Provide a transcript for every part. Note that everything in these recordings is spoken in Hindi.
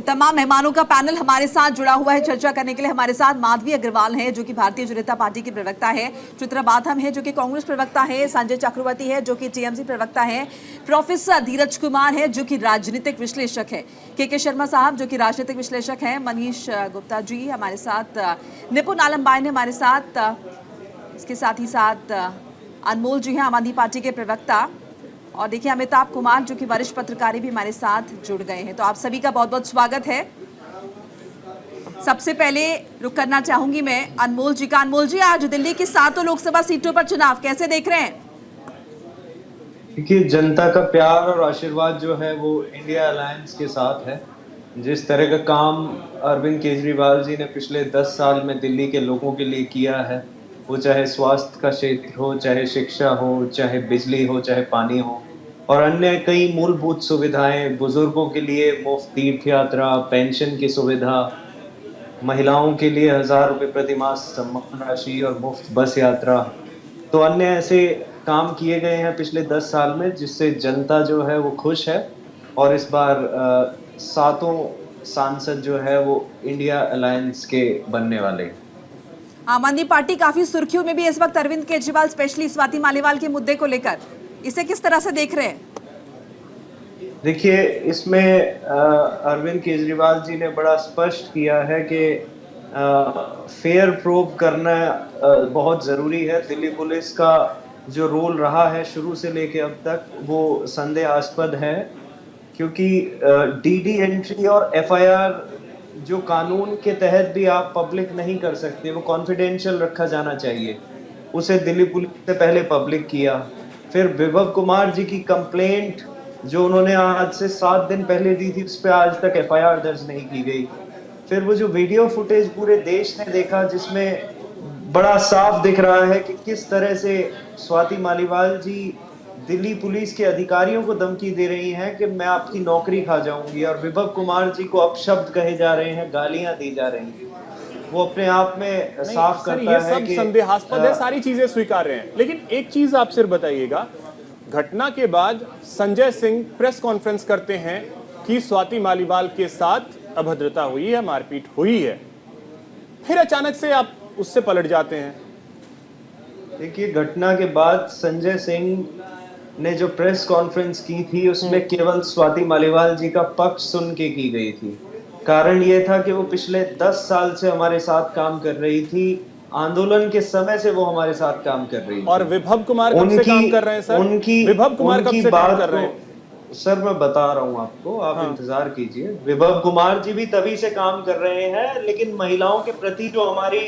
तमाम मेहमानों का पैनल हमारे साथ जुड़ा हुआ है चर्चा करने के लिए। हमारे साथ माधवी अग्रवाल हैं जो कि भारतीय जनता पार्टी की प्रवक्ता है, चित्रा बाथम है जो कि कांग्रेस प्रवक्ता है, संजय चक्रवर्ती है जो कि टीएमसी प्रवक्ता है, प्रोफेसर धीरज कुमार है जो कि राजनीतिक विश्लेषक है, के शर्मा साहब जो कि राजनीतिक विश्लेषक है, मनीष गुप्ता जी हमारे साथ, निपुण आलमबाई ने हमारे साथ, इसके साथ ही साथ अनमोल जी हैं आम आदमी पार्टी के प्रवक्ता, और देखिए अमिताभ कुमार जो कि वरिष्ठ पत्रकारी भी हमारे साथ जुड़ गए हैं। तो आप सभी का बहुत बहुत स्वागत है। सबसे पहले रुक करना चाहूंगी मैं अनमोल जी का। अनमोल जी, आज दिल्ली की 7 लोकसभा सीटों पर चुनाव कैसे देख रहे हैं? देखिए, जनता का प्यार और आशीर्वाद जो है वो इंडिया अलायंस के साथ है। जिस तरह का काम अरविंद केजरीवाल जी ने पिछले 10 साल में दिल्ली के लोगों के लिए किया है, वो चाहे स्वास्थ्य का क्षेत्र हो, चाहे शिक्षा हो, चाहे बिजली हो, चाहे पानी हो, और अन्य कई मूलभूत सुविधाएं, बुजुर्गों के लिए मुफ्त तीर्थ यात्रा, पेंशन की सुविधा, महिलाओं के लिए 1000 रुपए प्रति माह सम्मान राशि और मुफ्त बस यात्रा, तो अन्य ऐसे काम किए गए हैं पिछले 10 साल में जिससे जनता जो है वो खुश है। और इस बार 7 सांसद जो है वो इंडिया अलायंस के बनने वाले हैं। आम आदमी पार्टी काफी सुर्खियों में भी इस वक्त अरविंद केजरीवाल, स्पेशली स्वाति मालीवाल के मुद्दे को लेकर, इसे किस तरह से देख रहे हैं? देखिए, इसमें अरविंद केजरीवाल जी ने बड़ा स्पष्ट किया है कि फेयर प्रोब करना बहुत जरूरी है। दिल्ली पुलिस का जो रोल रहा है शुरू से लेके अब तक वो संदेहास्पद है, क्योंकि डीडी एंट्री और एफआईआर जो कानून के तहत भी आप पब्लिक नहीं कर सकते, वो कॉन्फिडेंशियल रखा जाना चाहिए। उसे दिल्ली पुलिस ने पहले पब्लिक किया। फिर विभव कुमार जी की कंप्लेंट जो उन्होंने आज से 7 दिन पहले दी थी, उस पर आज तक एफआईआर दर्ज नहीं की गई। फिर वो जो वीडियो फुटेज पूरे देश ने देखा जिसमें बड़ा साफ दिख रहा है कि किस तरह से स्वाति मालीवाल जी दिल्ली पुलिस के अधिकारियों को धमकी दे रही हैं कि मैं आपकी नौकरी खा जाऊंगी, और विभव कुमार जी को अपशब्द कहे जा रहे हैं, गालियां दी जा रही हैं। वो अपने आप में साफ करता ये है सब कि संदेहास्पद है, सारी चीजें स्वीकार रहे हैं। लेकिन एक चीज आप सिर्फ बताइएगा, घटना के बाद संजय सिंह प्रेस कॉन्फ्रेंस करते हैं कि स्वाति मालीवाल के साथ अभद्रता हुई है, मारपीट हुई है, फिर अचानक से आप उससे पलट जाते हैं। देखिए, घटना के बाद संजय सिंह ने जो प्रेस कॉन्फ्रेंस की थी उसमें केवल स्वाति मालीवाल जी का पक्ष सुन के की गई थी। कारण ये था कि वो पिछले 10 साल से हमारे साथ काम कर रही थी, आंदोलन के समय से वो हमारे साथ काम कर रही थी। और विभव कुमार कब से काम कर रहे हैं सर? विभव कुमार कब से काम कर रहे हैं? सर मैं बता रहा हूँ आपको, आप इंतजार कीजिए। विभव कुमार जी भी तभी से काम कर रहे हैं, लेकिन महिलाओं के प्रति जो हमारी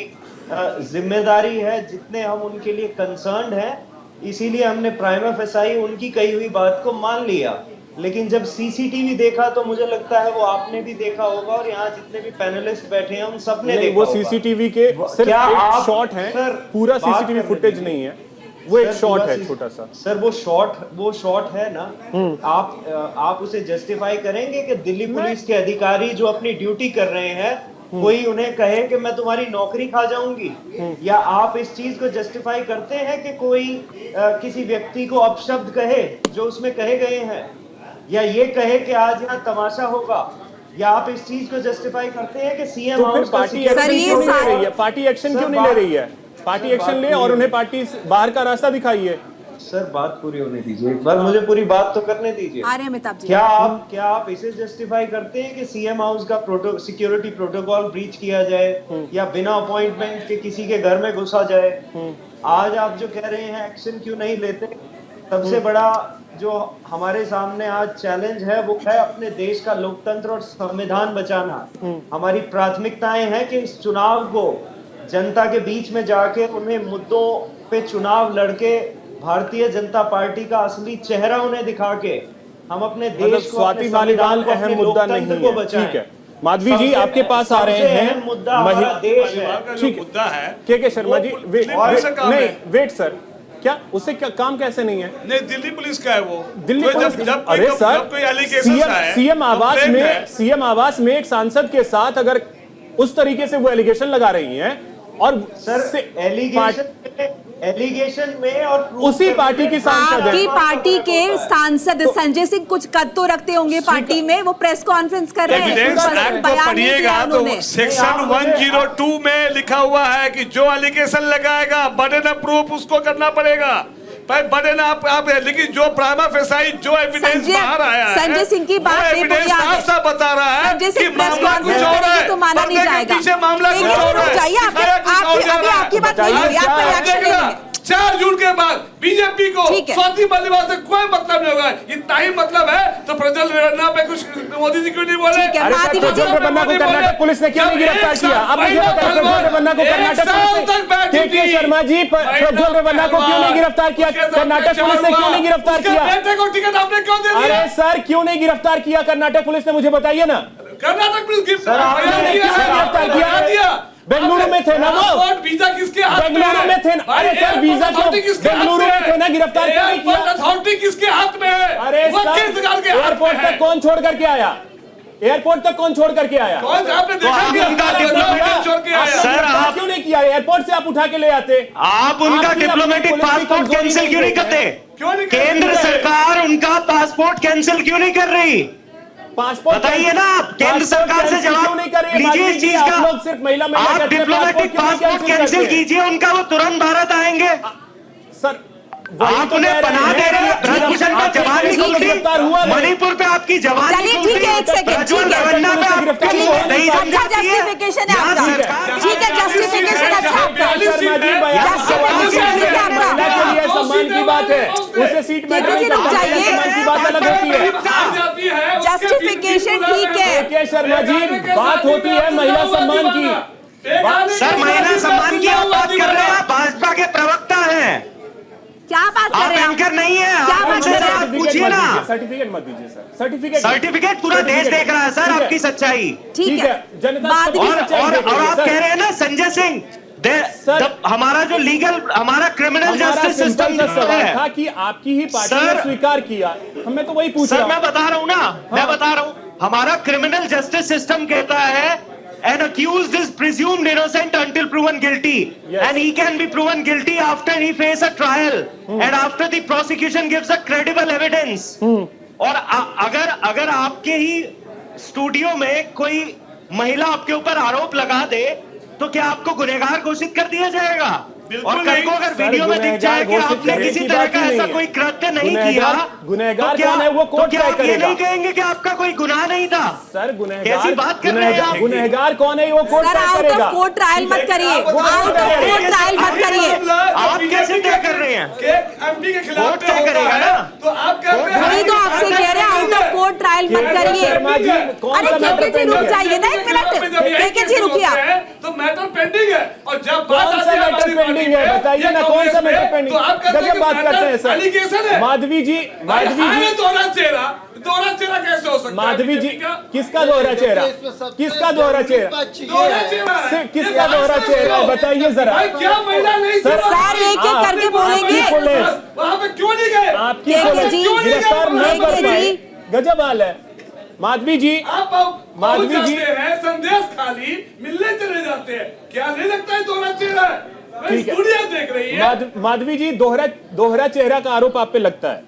जिम्मेदारी है, जितने हम उनके लिए कंसर्न्ड हैं, इसीलिए हमने प्राइमा फेसाई उनकी कही हुई बात को मान लिया। लेकिन जब सीसीटीवी देखा तो मुझे लगता है वो आपने भी देखा होगा, और यहाँ जितने भी पैनलिस्ट बैठे हैं उन सबने देखा वो होगा। सीसीटीवी के सिर्फ एक शॉट है, पूरा सीसीटीवी फुटेज नहीं है, वो एक शॉट है छोटा सा। सर वो शॉट है ना, आप उसे जस्टिफाई करेंगे कि दिल्ली पुलिस के अधिकारी जो अपनी ड्यूटी कर रहे हैं, कोई उन्हें कहे कि मैं तुम्हारी नौकरी खा जाऊंगी? या आप इस चीज को जस्टिफाई करते हैं कि कोई किसी व्यक्ति को अपशब्द कहे जो उसमें कहे गए हैं, या ये कहे कि आज यहाँ तमाशा होगा? या आप इस चीज को जस्टिफाई करते हैं कि सीएम हाउस पार्टी एक्शन क्यों नहीं ले रही है? पार्टी एक्शन ले और उन्हें पार्टी बाहर का रास्ता दिखाइए। सर बात पूरी होने दीजिए, एक बार मुझे पूरी बात तो करने दीजिए। क्या आप इसे जस्टिफाई करते हैं कि सीएम हाउस का सिक्योरिटी प्रोटोकॉल ब्रीच किया जाए, या बिना अपॉइंटमेंट के किसी के घर में घुसा जाए? आज आप जो कह रहे हैं एक्शन क्यों नहीं लेते? सबसे बड़ा जो हमारे सामने आज चैलेंज है वो है अपने देश का लोकतंत्र और संविधान बचाना। हमारी प्राथमिकताएं हैं कि इस चुनाव को जनता के बीच में जाके उन्हें मुद्दों पे चुनाव लड़के भारतीय जनता पार्टी का असली चेहरा उन्हें दिखा के हम अपने देश को, स्वाति मालीवाल अहम मुद्दा नहीं है, ठीक है। माधवी जी आपके पास आ रहे हैं, मुद्दा हमारा देश है, ठीक है। के शर्मा जी वेट सर, क्या उससे क्या काम कैसे नहीं है? नहीं, दिल्ली पुलिस का है वो। दिल्ली पुलिस अरे सर, सीएम आवास में एक सांसद के साथ अगर उस तरीके से वो एलिगेशन लगा रही हैं और सर एलिगेशन में और उसी पार्टी की सांसद है। आपकी पार्टी के सांसद संजय सिंह कुछ कद तो रखते होंगे पार्टी में, वो प्रेस कॉन्फ्रेंस कर रहे हैं। एविडेंस एक्ट को पढ़िएगा तो सेक्शन 102 में लिखा हुआ है कि जो एलिगेशन लगाएगा बर्डन ऑफ प्रूफ उसको करना पड़ेगा। बर्डन आप लेकिन जो प्राइमा फेसाई जो एविडेंस बाहर आया है, संजय सिंह की बात एविडेंस साफ साफ बता रहा है कि मामला कुछ और है, तो माना नहीं जाएगा। पीछे मामला कुछ और है। आपकी बात नहीं हुई, आप रिएक्शन ले लेंगे। 4 जून के बाद बीजेपी को स्वाति मालीवाल से कोई मतलब नहीं होगा। इतना ही मतलब है तो प्रज्वल रेवन्ना पे कुछ मोदी जी क्यों नहीं बोले? प्रज्वल रेवन्ना को कर्नाटक पुलिस ने क्यों नहीं गिरफ्तार किया? अब मुझे बताइए, प्रज्वल रेवन्ना को कर्नाटक पुलिस ने, के शर्मा जी, प्रज्वल रेवन्ना को क्यों नहीं गिरफ्तार किया? कर्नाटक पुलिस ने क्यों नहीं गिरफ्तार किया? बेटे को टिकट आपने क्यों दे दिया? अरे सर, क्यों नहीं गिरफ्तार किया कर्नाटक पुलिस ने, मुझे बताइए ना। कर्नाटक पुलिस गिरफ्तार किया? बेंगलुरु में थे ना वो, वीजा किसके हाथ में? बेंगलुरु में थे ना। अरे सर, वीजा क्यों बेंगलुरु में थे ना, गिरफ्तार क्यों नहीं किया? अथॉरिटी किसके हाथ में है? अरे सर, एयरपोर्ट तक कौन छोड़ करके आया? एयरपोर्ट तक कौन छोड़ करके आया? कौन आपने देखा? सर, आप क्यों नहीं किया? एयरपोर्ट से आप उठा के ले आते। आप उनका डिप्लोमेटिक पासपोर्ट कैंसिल क्यों नहीं करते? केंद्र सरकार उनका पासपोर्ट कैंसिल क्यों नहीं कर रही? पासपोर्ट बताइए ना, आप केंद्र सरकार से जवाब लीजिए इस चीज का। लोग सिर्फ महिला आप डिप्लोमेटिक पासपोर्ट कैंसिल कीजिए उनका, वो तुरंत भारत आएंगे। सर, आप उन्हें पनाह दे रहे हैं। ब्रजभूषण का जवान नहीं खुलती, मणिपुर पे आपकी जवान नहीं खुलती, प्रज्वल रेवन्ना पे आपकी नहीं अच्छा जस्टिफिकेशन है आपका, ठीक है, जस्टिफिकेशन अच्छा आपका, जस्टिफिकेशन ठीक है आपका। सम्मान की बात है, उसे सीट में सम्मान की बात अलग होती है। जस्टिफिकेशन ठीक है। के शर्मा जी, बात होती है महिला सम्मान की। सर, महिला सम्मान की आप बात कर रहे हैं, भाजपा के प्रवक्ता हैं, क्या बात कर आप रहे हैं? एंकर नहीं है। क्या आप बात उनसे कर रहे हैं? आप पूछिए ना। सर्टिफिकेट मत दीजिए सर, सर्टिफिकेट पूरा देश देख रहा है सर आपकी सच्चाई। ठीक है, जनता और आप कह रहे हैं ना संजय सिंह, हमारा जो लीगल, हमारा क्रिमिनल जस्टिस सिस्टम था कि आपकी ही पार्टी ने स्वीकार किया, हमें तो वही पूछ रहा हूं। मैं बता रहा हूं ना, मैं बता रहा हूं, हमारा क्रिमिनल जस्टिस सिस्टम कहता है an accused is presumed innocent until proven guilty, and he can be proven guilty after he face a trial and after the prosecution gives a credible evidence. और अगर आपके ही स्टूडियो में कोई महिला आपके ऊपर आरोप लगा दे तो क्या आपको गुनहगार घोषित कर दिया जाएगा? और कल को अगर वीडियो में दिख जाए कि आपने किसी तरह का ऐसा कोई कृत्य नहीं किया, गुनहगार कौन है वो कोर्ट तय करेगा। ये नहीं कहेंगे कि आपका कोई गुनाह नहीं था? सर, कैसी बात कर रहे हैं आप? गुनहगार कौन है वो कोर्ट तय करेगा। आउट ऑफ कोर्ट ट्रायल मत करिए, आउट ऑफ कोर्ट ट्रायल मत करिए। आप कैसे तय कर रहे हैं? एमपी के खिलाफ कोर्ट तय करेगा ना, तो आप कह रहे हैं वही तो आपसे कह रहे हैं, आउट ऑफ कोर्ट ट्रायल मत करिए। अरे केके जी रुक जाइए ना एक मिनट, केके जी रुकिए। तो मैटर पेंडिंग है, और जब कौन सा मैटर पेंडिंग है बताइए ना, कौन सा मैटर पेंडिंग? गजब बात करते हैं सर। एलिगेशन है माधवी जी, दोहरा चेहरा कैसे हो सकता है? माधवी जी, किसका दोहरा चेहरा? किसका दोहरा चेहरा? किसका दोहरा चेहरा बताइए जरा। क्या महिला नहीं सर, एक एक करके बोलेंगे। वहाँ पे क्यों नहीं गए? आपकी पुलिस गिरफ्तार नहीं कर पाई, गजब हाल है। माधवी जी, माधवी जी संदेश खाली मिलने चले जाते हैं, क्या नहीं लगता है दोहरा चेहरा है? दुनिया देख रही है। माधवी जी, दोहरा चेहरा का आरोप आप पे लगता है?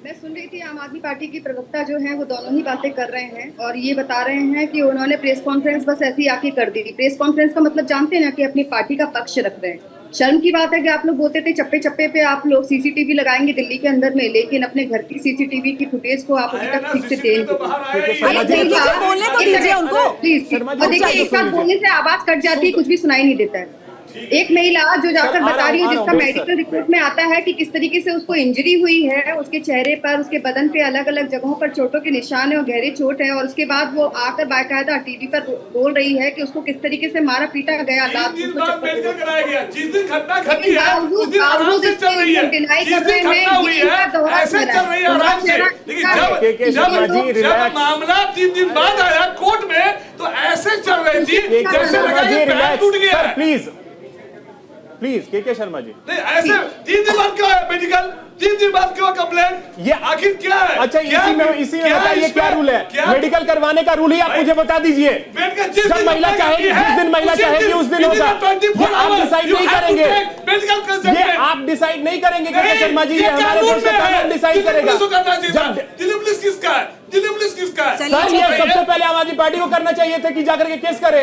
मैं सुन रही थी आम आदमी पार्टी की प्रवक्ता जो हैं वो दोनों ही बातें कर रहे हैं और ये बता रहे हैं कि उन्होंने प्रेस कॉन्फ्रेंस बस ऐसी आके कर दी। प्रेस कॉन्फ्रेंस का मतलब जानते हैं ना कि अपनी पार्टी का पक्ष रख रहे हैं। शर्म की बात है कि आप लोग बोलते थे चप्पे चप्पे पे आप लोग सीसीटीवी लगाएंगे दिल्ली के अंदर में, लेकिन अपने घर की सीसीटीवी की फुटेज को आप अभी तक ठीक से दे बोलने को दीजिए उनको प्लीज। देखिए, एक साथ बोलने से आवाज कट जाती है, कुछ भी सुनाई नहीं देता है। एक महिला जो जाकर बता रही है, जिसका मेडिकल रिपोर्ट में आता है कि किस तरीके से उसको इंजरी हुई है, उसके चेहरे पर, उसके बदन पे अलग अलग जगहों पर चोटों के निशान है और गहरी चोट है, और उसके बाद वो आकर बाकायदा टीवी पर बोल रही है कि उसको किस तरीके से मारा पीटा गया। जिस दिन घटना घटी है उस दिन आराम से चल रही है, जिस दिन घटना हुई है ऐसे चल रही है आराम से, लेकिन जब मामला 3 दिन बाद आया कोर्ट में तो ऐसे चल रही थी जैसे लगा कि पैर टूट गया है। प्लीज के शर्मा जी, नहीं ऐसे 3 दिन बाद क्यों है मेडिकल? 3 दिन बाद क्यों कंप्लेंट? ये आखिर क्या है? अच्छा, इसी में बताइए क्या रूल है? मेडिकल करवाने का रूल ही आप मुझे बता दीजिए। जब महिला चाहेगी, जिस दिन महिला चाहेगी उस दिन होगा। ये आप डिसाइड नहीं करेंगे, ये आप डिसाइड नहीं करेंगे के शर्मा जी, ये हमारे देश का कानून डिसाइड करेगा। दिल्ली पुलिस किसका है? दिल्ली पुलिस किसका है? सर, ये सबसे पहले आम आदमी पार्टी को करना चाहिए था कि जाकर के केस करे।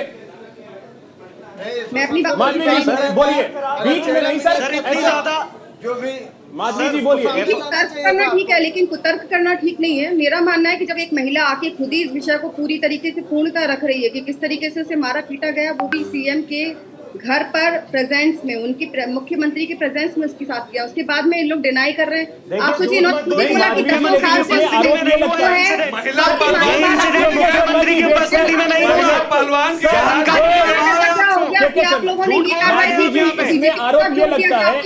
मैं अपनी बात माधवी जी बोलिए, बीच में नहीं सर, इतनी ज्यादा जो भी माधवी जी बोलिए। तर्क करना ठीक है, लेकिन कुतर्क करना ठीक नहीं है। मेरा मानना है कि जब एक महिला आके खुद ही इस विषय को पूरी तरीके से पूर्णतः रख रही है कि किस तरीके से उसे मारा पीटा गया, वो भी सीएम के घर पर प्रेजेंस में, उनकी मुख्यमंत्री के प्रेजेंस में उसके साथ किया, उसके बाद में इन लोग डिनाई कर रहे हैं। आप सोचिए, इन्होंने खुद ही बोला कि 10 साल से आप लोगों ने ये आरोप ये लगता है,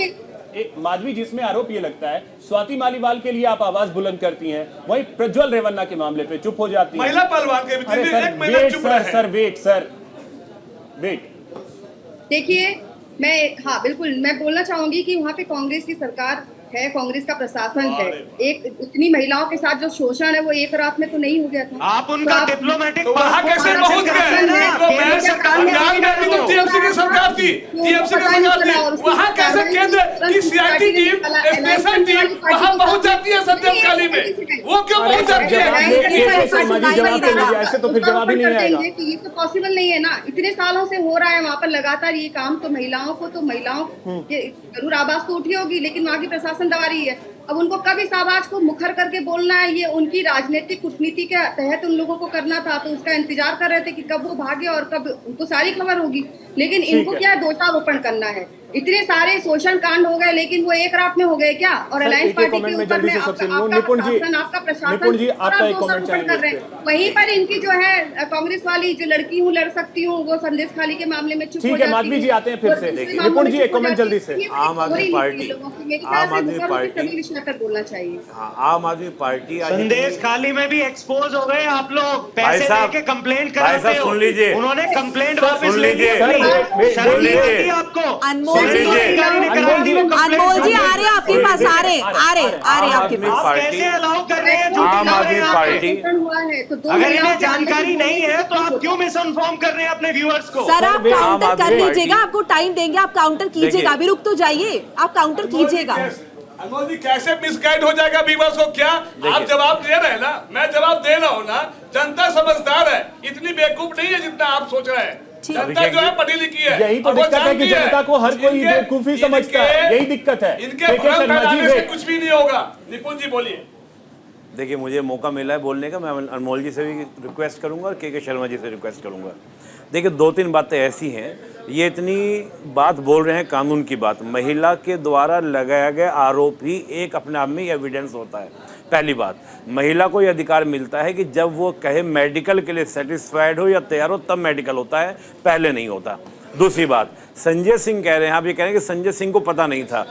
माधवी जी इसमें आरोप ये लगता है स्वाति मालीवाल के लिए आप आवाज बुलंद करती हैं, वहीं प्रज्वल रेवन्ना के मामले पे चुप हो जाती हैं। महिला पहलवान के भी एक महीना चुप रहे। सर वेट देखिए, मैं हाँ बिल्कुल मैं बोलना चाहूंगी कि वहाँ पे कांग्रेस की सरकार है, कांग्रेस का प्रशासन है। एक इतनी महिलाओं के साथ जो शोषण है वो एक रात में तो नहीं हो गया था। आप उनका डिप्लोमेटिक वहां कैसे पहुंच गए? टीएमसी की सरकार थी, टीएमसी की सरकार थी, वहां कैसे केंद्र की सीआईटी टीम, स्पेशल टीम वहां पहुंच जाती है संदेशखाली में? वो क्यों पहुंच जाती है? ऐसे तो फिर जवाब ही नहीं आएगा। ये तो पॉसिबल नहीं है ना, इतने सालों से हो रहा है वहाँ पर लगातार ये काम। तो महिलाओं के जरूर आवाज तो उठी होगी, लेकिन वहाँ की प्रशासन दबा रही है। अब उनको कब इस आवाज को मुखर करके बोलना है, ये उनकी राजनीतिक कूटनीति के तहत उन लोगों को करना था, तो उसका इंतजार कर रहे थे कि कब वो भागे और कब उनको सारी खबर होगी। लेकिन इनको क्या दोषारोपण करना है? इतने सारे शोषण कांड हो गए, लेकिन वो एक रात में हो गए क्या? और अलायंस पार्टी के ऊपर में आपका प्रशासन कर रहे हैं। वहीं पर इनकी जो है कांग्रेस वाली जो लड़की हूँ लड़ सकती हूँ, वो संदेश खाली के मामले में चुप हो जाती है। माधवी जी आते हैं फिर से। निपुण जी एक कमेंट जल्दी से। आम आदमी पार्टी पर बोलना चाहिए। हाँ, आम आदमी पार्टी संदेश खाली में भी एक्सपोज हो गए आप लोग, पैसे देके कंप्लेंट कर रहे हो। सुन लीजिए, उन्होंने कंप्लेंट वापस सुन ले ली। लीजिए, आपको अनमोल जी आ रहे आपके पास, आ रहे आपके पास। कैसे अलाउ कर रहे हैं? आम आदमी पार्टी अगर इन्हें जानकारी नहीं है तो आप क्यों मिस इन्फॉर्म कर रहे हैं अपने व्यूअर्स को? सर आप काउंटर कर लीजिएगा, आपको टाइम देंगे, आप काउंटर कीजिएगा। अभी रुक तो जाइए, आप काउंटर कीजिएगा। अनमोल जी कैसे मिसगाइड हो जाएगा व्यूअर्स को? क्या आप जवाब दे रहे हैं ना, मैं जवाब दे रहा हूँ ना। जनता समझदार है, इतनी बेवकूफ नहीं है जितना आप सोच रहे हैं। जनता जो है पढ़ी लिखी है। यही तो दिक्कत है कि जनता को हर कोई बेवकूफी समझता है, यही दिक्कत है। इनके भ्रम फैलाने से कुछ भी नहीं होगा। निपुण जी बोलिए। देखिए, मुझे मौका मिला है बोलने का, मैं अनमोल जी से भी रिक्वेस्ट करूंगा और के शर्मा जी से रिक्वेस्ट करूंगा। देखिए, 2-3 बातें ऐसी हैं, ये इतनी बात बोल रहे हैं कानून की बात, महिला के द्वारा लगाया गया आरोप ही एक अपने आप में एविडेंस होता है। पहली बात, महिला को यह अधिकार मिलता है कि जब वो कहे मेडिकल के लिए सेटिस्फाइड हो या तैयार हो तब मेडिकल होता है, पहले नहीं होता। दूसरी बात, संजय सिंह कह रहे हैं, आप ये कह रहे हैं कि संजय सिंह को पता नहीं था।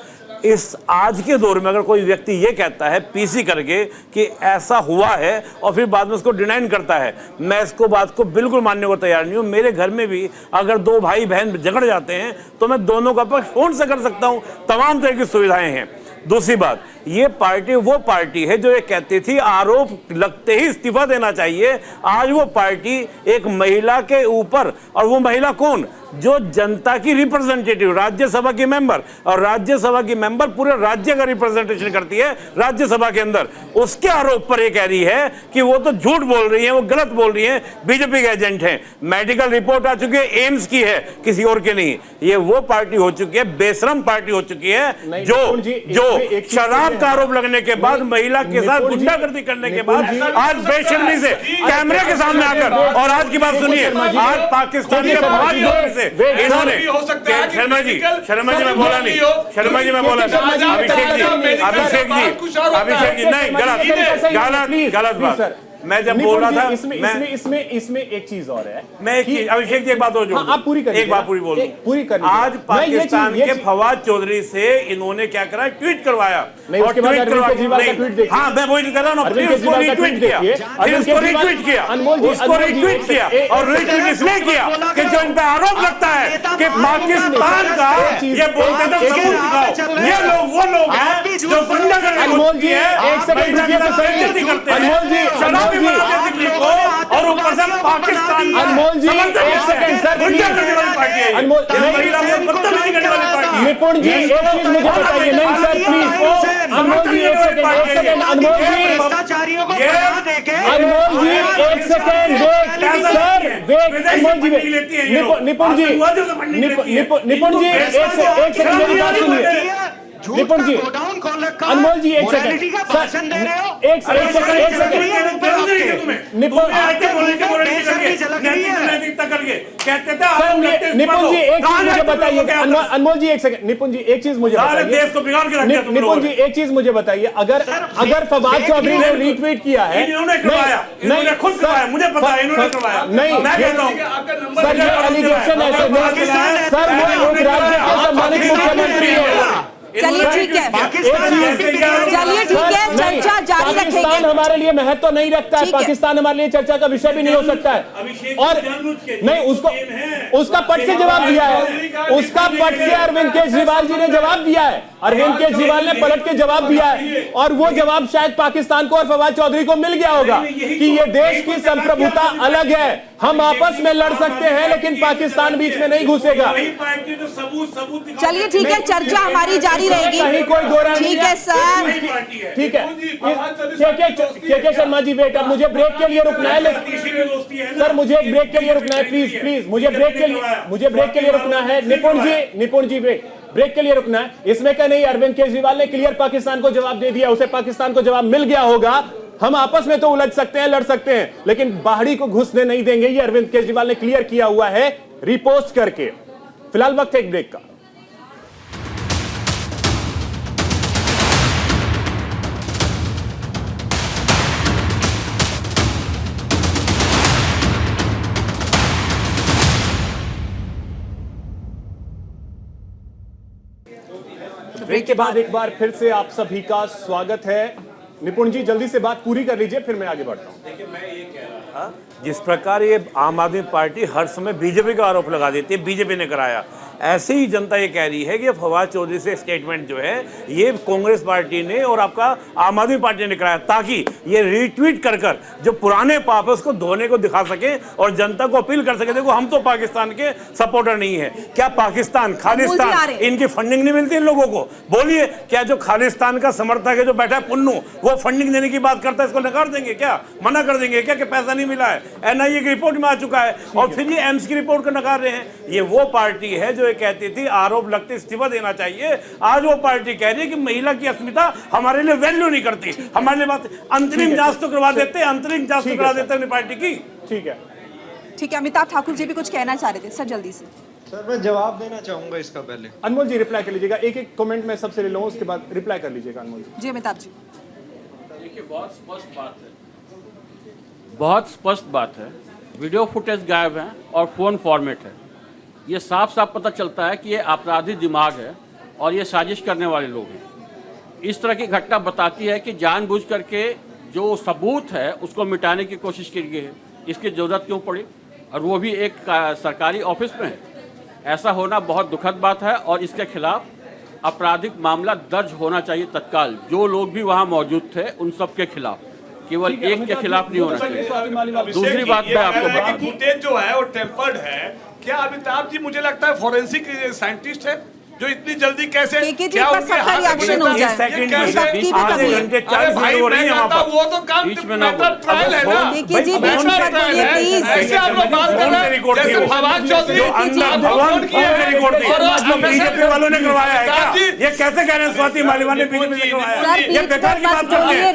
इस आज के दौर में अगर कोई व्यक्ति ये कहता है पीसी करके कि ऐसा हुआ है और फिर बाद में उसको डिनाइन करता है, मैं इसको बात को बिल्कुल मानने को तैयार नहीं हूँ। मेरे घर में भी अगर 2 भाई बहन झगड़ जाते हैं तो मैं दोनों का पक्ष फोन से कर सकता हूँ, तमाम तरह की सुविधाएं हैं। दूसरी बात, ये पार्टी वो पार्टी है जो ये कहती थी आरोप लगते ही इस्तीफा देना चाहिए। आज वो पार्टी एक महिला के ऊपर, और वो महिला कौन? जो जनता की रिप्रेजेंटेटिव, राज्यसभा की मेंबर, और राज्यसभा की मेंबर पूरे राज्य का रिप्रेजेंटेशन करती है राज्यसभा के अंदर। उसके आरोप पर ये कह रही है कि वो तो झूठ बोल रही है, वो गलत बोल रही है, बीजेपी के एजेंट हैं। मेडिकल रिपोर्ट आ चुकी है, एम्स की है, किसी और की नहीं। ये वो पार्टी हो चुकी है, बेशरम पार्टी हो चुकी है जो शराब का आरोप लगने के बाद, महिला के साथ गुंडागर्दी करने के बाद आज बेशर्मी से कैमरे के सामने आकर, और आज की बात सुनिए, आज पाकिस्तान के इन्होंने शर्मा जी मैं बोला नहीं, शर्मा जी मैं बोला नहीं, अभिषेक जी नहीं, गलत बात। मैं जब बोल रहा था इसमें एक चीज और है। मैं अभिषेक जी एक बात और जोड़ दूं। आप पूरी कर एक बात पूरी बोल दूं। पूरी कर आज पाकिस्तान के फवाद चौधरी से इन्होंने क्या करा, ट्वीट करवाया और ट्वीट हाँ मैं वही कह रहा हूँ, उसको रिट्वीट किया और रिट्वीट इसलिए किया कि जो इन पे आरोप लगता है कि पाकिस्तान का ये बोलते थे सबूत दिखाओ, ये लोग वो लोग हैं जो बंदा करने अनमोल जी एक सेकंड रुकिए तो सही करते हैं, अनमोल जी शराबी बना देते दिल्ली को और ऊपर से पाकिस्तान अनमोल जी एक सेकंड सर अनमोल निपुण जी एक चीज मुझे बताइए। नहीं सर प्लीज अनमोल जी एक सेकंड अनमोल जी एक सेकंड सर वेट अनमोल जी निपुण जी निपुण जी एक सेकंड मेरी बात सुनिए निपुण जी अनमोल जी एक सेकंड एक सेकंड निपुण जी एक चीज मुझे बताइए अनमोल जी एक सेकंड निपुण जी एक चीज मुझे बताइए निपुण जी एक चीज मुझे बताइए अगर फवाद चौधरी ने रीट्वीट किया है इन्होंने खुद करवाया, मुझे पता है इन्होंने करवाया, नहीं मैं कहता हूं सर ये एलिगेशन ऐसे नहीं सर वो एक राज्य के सम्मानित मुख्यमंत्री है। चलिए ठीक है, चलिए ठीक है, चर्चा जारी रखेंगे। पाकिस्तान हमारे लिए महत्व नहीं रखता है, पाकिस्तान हमारे लिए चर्चा का विषय भी नहीं हो सकता है। और नहीं उसका पट से जवाब दिया है, उसका पट से अरविंद केजरीवाल जी ने जवाब दिया है, अरविंद केजरीवाल ने पलट के जवाब दिया है और वो जवाब शायद पाकिस्तान को और फवाद चौधरी को मिल गया होगा कि ये देश की संप्रभुता अलग है, हम आपस में लड़ सकते हैं लेकिन पाकिस्तान बीच में नहीं घुसेगा। चलिए ठीक है, चर्चा हमारी जारी रहेगी। कहीं कोई दो राय ठीक है सर, ठीक है के शर्मा जी वेट, अब मुझे ब्रेक के लिए रुकना है सर, मुझे ब्रेक के लिए रुकना है प्लीज मुझे ब्रेक के लिए रुकना है। निपुण जी वेट, ब्रेक के लिए रुकना है। इसमें क्या नहीं, अरविंद केजरीवाल ने क्लियर पाकिस्तान को जवाब दे दिया, उसे पाकिस्तान को जवाब मिल गया होगा। हम आपस में तो उलझ सकते हैं, लड़ सकते हैं, लेकिन बाहरी को घुसने नहीं देंगे, ये अरविंद केजरीवाल ने क्लियर किया हुआ है रिपोस्ट करके। फिलहाल वक्त एक ब्रेक का। ब्रेक के बाद एक बार फिर से आप सभी का स्वागत है। निपुण जी जल्दी से बात पूरी कर लीजिए, फिर मैं आगे बढ़ता हूं। देखिए मैं ये कह रहा था, जिस प्रकार ये आम आदमी पार्टी हर समय बीजेपी का आरोप लगा देती है, बीजेपी ने कराया, ऐसे ही जनता ये कह रही है कि फवाद चौधरी से स्टेटमेंट जो है ये कांग्रेस पार्टी ने और आपका आम आदमी पार्टी ने कराया, ताकि ये रीट्वीट कर जो पुराने पाप है उसको धोने को दिखा सके और जनता को अपील कर सके, देखो हम तो पाकिस्तान के सपोर्टर नहीं है। क्या पाकिस्तान खालिस्तान इनकी फंडिंग नहीं मिलती इन लोगों को? बोलिए, क्या जो खालिस्तान का समर्थक है जो बैठा है पुन्नू, वो फंडिंग देने की बात करता है, इसको नकार देंगे क्या, मना कर देंगे क्या कि पैसा नहीं मिला है? एनआईए की रिपोर्ट में आ चुका है और फिर ये एम्स की रिपोर्ट को नकार रहे हैं। ये वो पार्टी है जो कहती थी आरोप लगते इस्तीफा देना चाहिए, आज वो पार्टी कह रही है कि महिला की अस्मिता हमारे लिए वैल्यू नहीं करती, हमारे लिए बात अंतरिम जांच तो करवा देते, अंतरिम जांच तो करा देते अपनी पार्टी की। ठीक है अमिताभ ठाकुर जी भी कुछ कहना चाह रहे थे सर, जल्दी से। सर मैं जवाब देना चाहूंगा इसका पहले। अनमोल जी रिप्लाई कर लीजिएगा, एक एक कमेंट में सबसे ले लूंगा, उसके बाद रिप्लाई कर लीजिएगा अनमोल जी। अमिताभ जी देखिए बहुत स्पष्ट बात है, वीडियो फुटेज गायब है और फोन फॉर्मेट है। ये साफ साफ पता चलता है कि ये आपराधिक दिमाग है और ये साजिश करने वाले लोग हैं। इस तरह की घटना बताती है कि जानबूझ करके जो सबूत है उसको मिटाने की कोशिश की गई है। इसकी ज़रूरत क्यों पड़ी, और वो भी एक सरकारी ऑफिस में है? ऐसा होना बहुत दुखद बात है और इसके खिलाफ आपराधिक मामला दर्ज होना चाहिए तत्काल। जो लोग भी वहाँ मौजूद थे उन सब के खिलाफ, केवल एक के खिलाफ नहीं होना चाहिए। दूसरी बात मैं आपको बता दूं, फुटेज जो है वो टेम्पर्ड है। क्या अमिताभ जी मुझे लगता है फॉरेंसिक साइंटिस्ट है जो इतनी जल्दी कैसे क्या उनके हाथ रिएक्शन हो जाए? वो तो काम ट्रायल है ना, ऐसे आप लोग बात कर रहे हैं जैसे फवाद चौधरी बीजेपी वालों ने करवाया है क्या? ये कैसे कह रहे हैं स्वाति मालिवाल ने बीजेपी ने करवाया? ये बेकार की बात करते हैं,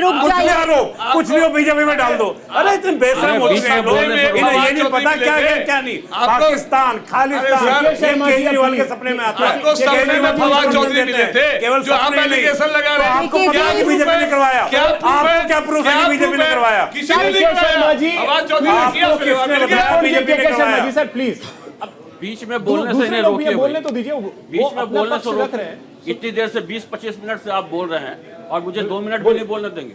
कुछ भी हो बीजेपी में डाल दो। अरे इतने बेशरम हो गए लोग, इन्हें ये नहीं पता क्या है क्या नहीं। पाकिस्तान खालिस्तान केजरीवाल के सपने में आता है। मामले में फवाद चौधरी मिले थे, जो आप एलिगेशन लगा रहे हैं। क्या बीजेपी ने करवाया? क्या प्रूफ है बीजेपी ने करवाया? किसी ने नहीं करवाया। फवाद चौधरी ने किया, बीजेपी ने करवाया। जी सर प्लीज, बीच में बोलने से इन्हें रोकिए, बोलने तो दीजिए, बीच में बोलने से रोक रहे हैं। इतनी देर से 20-25 मिनट से आप बोल रहे हैं और मुझे 2 मिनट भी नहीं बोलने देंगे।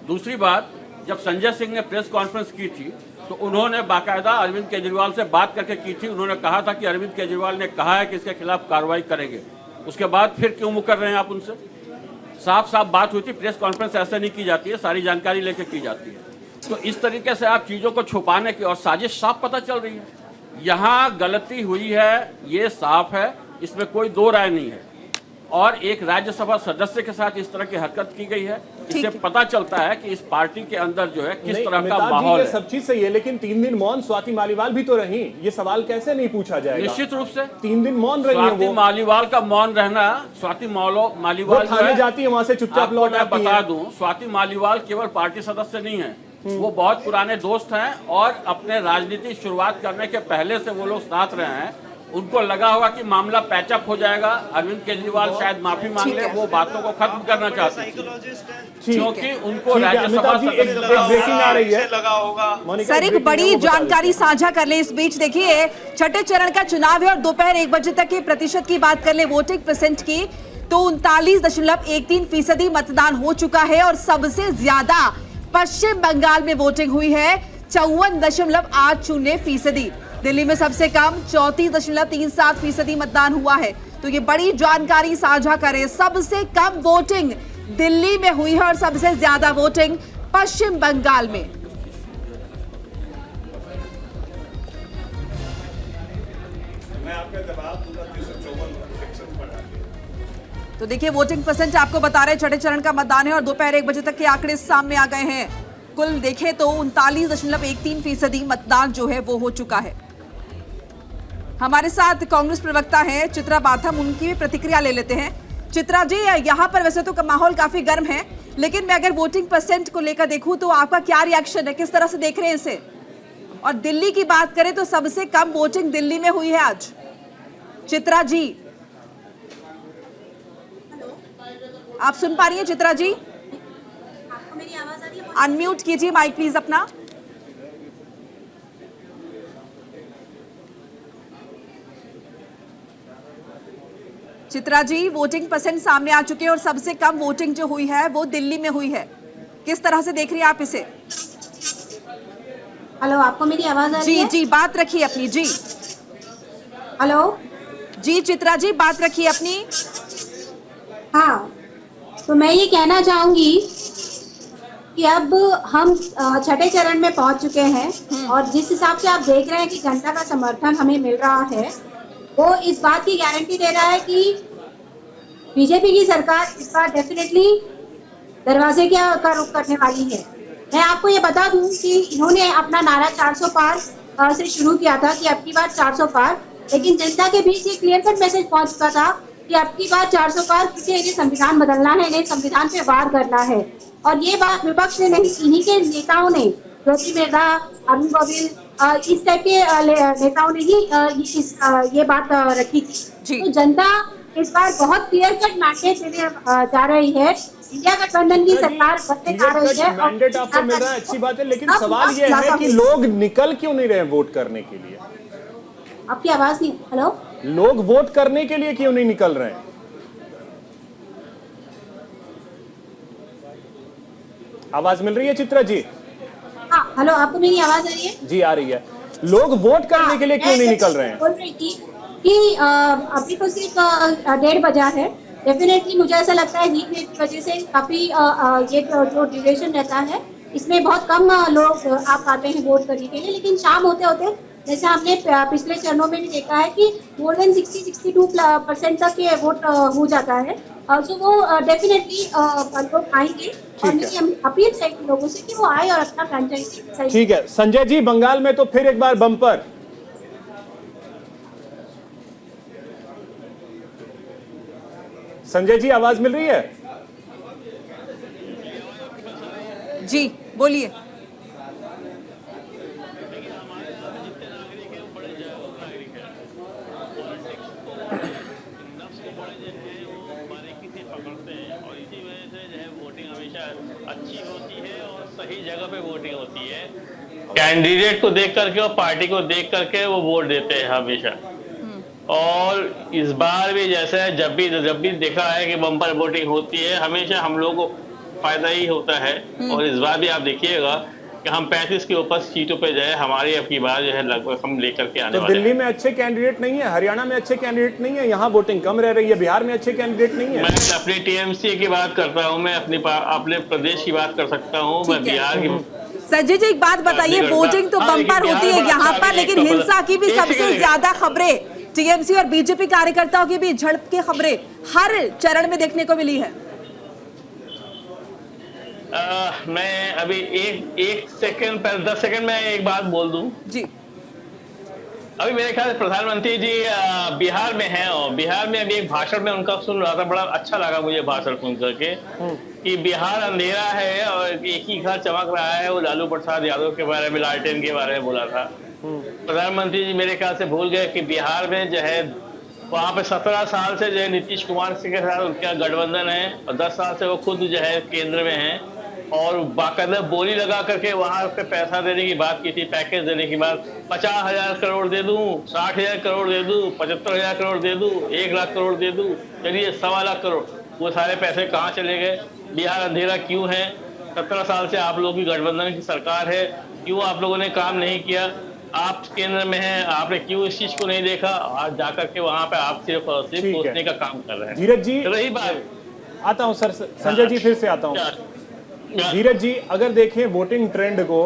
दूसरी बात, जब संजय सिंह ने प्रेस कॉन्फ्रेंस की थी तो उन्होंने बाकायदा अरविंद केजरीवाल से बात करके की थी। उन्होंने कहा था कि अरविंद केजरीवाल ने कहा है कि इसके खिलाफ कार्रवाई करेंगे। उसके बाद फिर क्यों मुकर रहे हैं आप उनसे? साफ साफ बात हुई थी। प्रेस कॉन्फ्रेंस ऐसे नहीं की जाती है, सारी जानकारी लेके की जाती है। तो इस तरीके से आप चीज़ों को छुपाने की और साजिश साफ पता चल रही है। यहाँ गलती हुई है, ये साफ है, इसमें कोई दो राय नहीं है। और एक राज्यसभा सदस्य के साथ इस तरह की हरकत की गई है, इससे पता चलता है कि इस पार्टी के अंदर जो है किस तरह का माहौल है। सब चीज सही है, लेकिन 3 दिन मौन स्वाति मालीवाल भी तो रही। ये सवाल कैसे नहीं पूछा जाएगा? निश्चित रूप से 3 दिन मौन रही है स्वाति मालीवाल का मौन रहना। स्वाति मालीवाल थाने जाती है, वहां से चुपचाप लौट आती है। बता दूं, स्वाति मालीवाल केवल पार्टी सदस्य नहीं है, वो बहुत पुराने दोस्त हैं और अपने राजनीति शुरुआत करने के पहले से वो लोग साथ रहे हैं। उनको लगा होगा कि मामला पैचअप हो जाएगा, अरविंद केजरीवाल शायद माफी मांग ले, वो बातों को खत्म करना चाहते हैं क्योंकि उनको राज्यसभा ब्रेकिंग आ रही है। लगा होगा सर एक बड़ी जानकारी साझा कर ले इस बीच। देखिए, छठे चरण का चुनाव है और दोपहर 1 बजे तक के प्रतिशत की बात कर ले, वोटिंग परसेंट की, तो 39.13% मतदान हो चुका है और सबसे ज्यादा पश्चिम बंगाल में वोटिंग हुई है 54.80%। दिल्ली में सबसे कम 34.37% मतदान हुआ है। तो ये बड़ी जानकारी साझा करें, सबसे कम वोटिंग दिल्ली में हुई है और सबसे ज्यादा वोटिंग पश्चिम बंगाल में। मैं आपका जवाब दूंगा 354 सेक्शन पढ़ा। तो देखिए, वोटिंग परसेंट आपको बता रहे, छठे चरण का मतदान है और दोपहर 1 बजे तक के आंकड़े सामने आ गए हैं। कुल देखें तो 39.13% मतदान जो है वो हो चुका है। हमारे साथ कांग्रेस प्रवक्ता है चित्रा बाथम, उनकी भी प्रतिक्रिया ले लेते हैं। चित्रा जी, यहाँ पर वैसे तो माहौल काफी गर्म है, लेकिन मैं अगर वोटिंग परसेंट को लेकर देखूं तो आपका क्या रिएक्शन है, किस तरह से देख रहे हैं इसे? और दिल्ली की बात करें तो सबसे कम वोटिंग दिल्ली में हुई है आज। चित्रा जी, आप सुन पा रही हैं? चित्रा जी, आपको मेरी आवाज आ रही है? अनम्यूट कीजिए माइक प्लीज अपना। चित्रा जी, वोटिंग परसेंट सामने आ चुके हैं और सबसे कम वोटिंग जो हुई है वो दिल्ली में हुई है। किस तरह से देख रही हैं आप इसे? हेलो, आपको मेरी आवाज आ रही है? जी, बात रखिए अपनी। जी हेलो जी, चित्रा जी बात रखिए अपनी। हाँ, तो मैं ये कहना चाहूंगी कि अब हम छठे चरण में पहुंच चुके हैं और जिस हिसाब से आप देख रहे हैं कि जनता का समर्थन हमें मिल रहा है, वो इस बात की गारंटी दे रहा है कि बीजेपी की सरकार इस बार डेफिनेटली दरवाजे का रुख करने वाली है। मैं आपको ये बता दूं कि इन्होंने अपना नारा 400 पार से शुरू किया था कि अब की बार 400 पार, लेकिन जनता के बीच ये क्लियर कट मैसेज पहुंच चुका था कि अब की बार 400 पार, क्योंकि इन्हें संविधान बदलना है, इन्हें संविधान पे वार करना है। और ये बात विपक्ष ने नहीं, इन्हीं के नेताओं ने, ज्योति मेधा, अरुण गोविल, इस टाइप के नेताओं ने ही ये बात रखी थी। तो जनता इस बार बहुत क्लियर कट मैंडेट देने जा रही है। इंडिया गठबंधन की सरकार बनने जा रही है। मैंडेट आपको मिल रहा है, अच्छी बात है, लेकिन सवाल ये है कि लोग निकल क्यों नहीं रहे वोट करने के लिए? आपकी आवाज नहीं। हेलो, लोग वोट करने के लिए क्यों नहीं निकल रहे हैं? आवाज मिल रही है चित्रा जी? हाँ, हेलो, आपको मेरी आवाज आ रही है? जी आ रही है। लोग वोट करने के लिए क्यों नहीं निकल रहे हैं? बोल रही थी कि अभी तो सिर्फ 1:30 बजा है। डेफिनेटली मुझे ऐसा लगता है हीट वेव की वजह से काफी ये जो ड्यूरेशन रहता है, इसमें बहुत कम लोग आ पाते हैं वोट करने के लिए। लेकिन शाम होते होते, जैसे हमने पिछले चरणों में भी देखा है कि मोर देन 60-62% तक ये वोट हो जाता है। तो वो डेफिनेटली लोग आएंगे और मेरी अपील रहेगी लोगों से कि वो आए और अपना फ्रेंचाइजी। ठीक है संजय जी, बंगाल में तो फिर एक बार बम्पर। संजय जी आवाज मिल रही है? जी बोलिए। अच्छी होती है और सही जगह पे वोटिंग होती है। कैंडिडेट को देख करके और पार्टी को देख करके वो वोट देते हैं हमेशा। और इस बार भी जैसे जब भी देखा है कि बम्पर वोटिंग होती है, हमेशा हम लोगों को फायदा ही होता है। और इस बार भी आप देखिएगा कि हम 35 के ऊपर सीटों पे जाए, हमारी अब की बार जो है लगभग हम लेकर के आने वाले हैं। दिल्ली में अच्छे कैंडिडेट नहीं है, हरियाणा में अच्छे कैंडिडेट नहीं है, यहाँ वोटिंग कम रह रही है, बिहार में अच्छे कैंडिडेट नहीं है। मैं अपनी टीएमसी की बात करता हूँ, मैं अपने प्रदेश की बात कर सकता हूँ, मैं बिहार की। संजय जी एक बात बताइए, वोटिंग तो बम्पर होती है यहाँ पर, लेकिन हिंसा की भी सबसे ज्यादा खबरें, टीएमसी और बीजेपी कार्यकर्ताओं की भी झड़प की खबरें हर चरण में देखने को मिली है। मैं अभी एक सेकंड पहले 10 सेकंड में एक बात बोल दूं जी। अभी मेरे ख्याल से प्रधानमंत्री जी बिहार में हैं, और बिहार में अभी एक भाषण में उनका सुन रहा था, बड़ा अच्छा लगा मुझे भाषण सुन करके कि बिहार अंधेरा है और एक ही घर चमक रहा है। वो लालू प्रसाद यादव के बारे में, लालटेन के बारे में बोला था। प्रधानमंत्री जी मेरे ख्याल से भूल गए कि बिहार में जो है वहाँ पे 17 साल से जो है नीतीश कुमार सिंह के साथ उनका गठबंधन है, और 10 साल से वो खुद जो है केंद्र में हैं, और बाकायदा बोली लगा करके वहां पे पैसा देने की बात की थी, पैकेज देने की बात। 50,000 करोड़ दे दूं, 60,000 करोड़ दे दूं, 75,000 करोड़ दे दूं, 1 लाख करोड़ दे दूं, चलिए 1.25 लाख करोड़। वो सारे पैसे कहाँ चले गए? बिहार अंधेरा क्यों है? 17 साल से आप लोगों की गठबंधन की सरकार है, क्यों आप लोगों ने काम नहीं किया? आप केंद्र में हैं, आपने क्यों इस चीज को नहीं देखा? आज जाकर के वहां पे आप सिर्फ सोचने का काम कर रहे हैं। धीरज जी रही बात, आता हूँ सर, संजय जी फिर से आता हूँ। धीरज जी अगर देखें वोटिंग ट्रेंड को,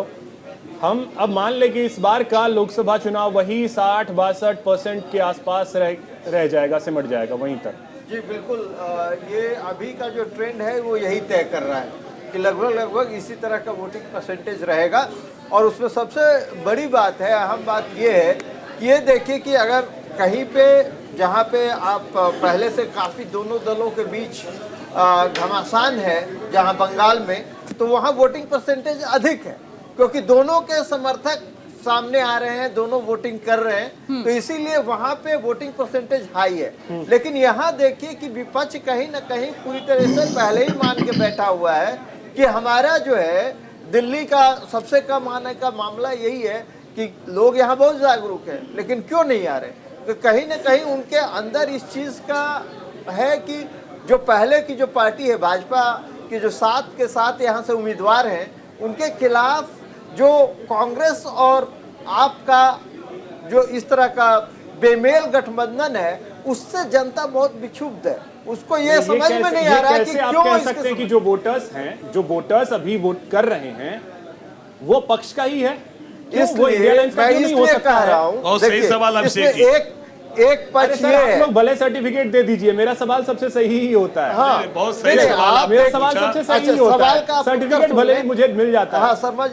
हम अब मान लें कि इस बार का लोकसभा चुनाव वही 60-62% के आसपास रह जाएगा, सिमट जाएगा वहीं तक। जी बिल्कुल, ये अभी का जो ट्रेंड है वो यही तय कर रहा है कि लगभग इसी तरह का वोटिंग परसेंटेज रहेगा। और उसमें सबसे बड़ी बात है, अहम बात ये है कि ये देखिए कि अगर कहीं पे जहाँ पे आप पहले से काफ़ी दोनों दलों के बीच घमासान है, जहाँ बंगाल में, तो वहाँ वोटिंग परसेंटेज अधिक है क्योंकि दोनों के समर्थक सामने आ रहे हैं, दोनों वोटिंग कर रहे हैं, तो इसीलिए वहाँ पे वोटिंग परसेंटेज हाई है। लेकिन यहाँ देखिए कि विपक्ष कहीं ना कहीं पूरी तरह से पहले ही मान के बैठा हुआ है कि हमारा जो है दिल्ली का सबसे कम आने का मामला यही है कि लोग यहाँ बहुत जागरूक हैं, लेकिन क्यों नहीं आ रहे? तो कहीं ना कहीं उनके अंदर इस चीज़ का है कि जो पहले की जो पार्टी है भाजपा की, जो 7 के 7 यहाँ से उम्मीदवार हैं, उनके खिलाफ जो कांग्रेस और आपका जो इस तरह का बेमेल गठबंधन है, उससे जनता बहुत विक्षुब्ध है। उसको ये समझ में नहीं आ रहा है कि क्यों कह सकते हैं कि जो वोटर्स अभी वोट कर रहे हैं वो पक्ष का ही है, इसलिए मैं इसलिए कह रहा हूँ। सही सवाल एक पक्ष ये है, आप लोग भले सर्टिफिकेट दे दीजिए, मेरा सवाल सबसे सही ही होता है। हाँ, बहुत सही सवाल, मेरा सवाल सबसे सही ही होता है, सर्टिफिकेट भले ही मुझे मिल जाता है। हाँ समझ,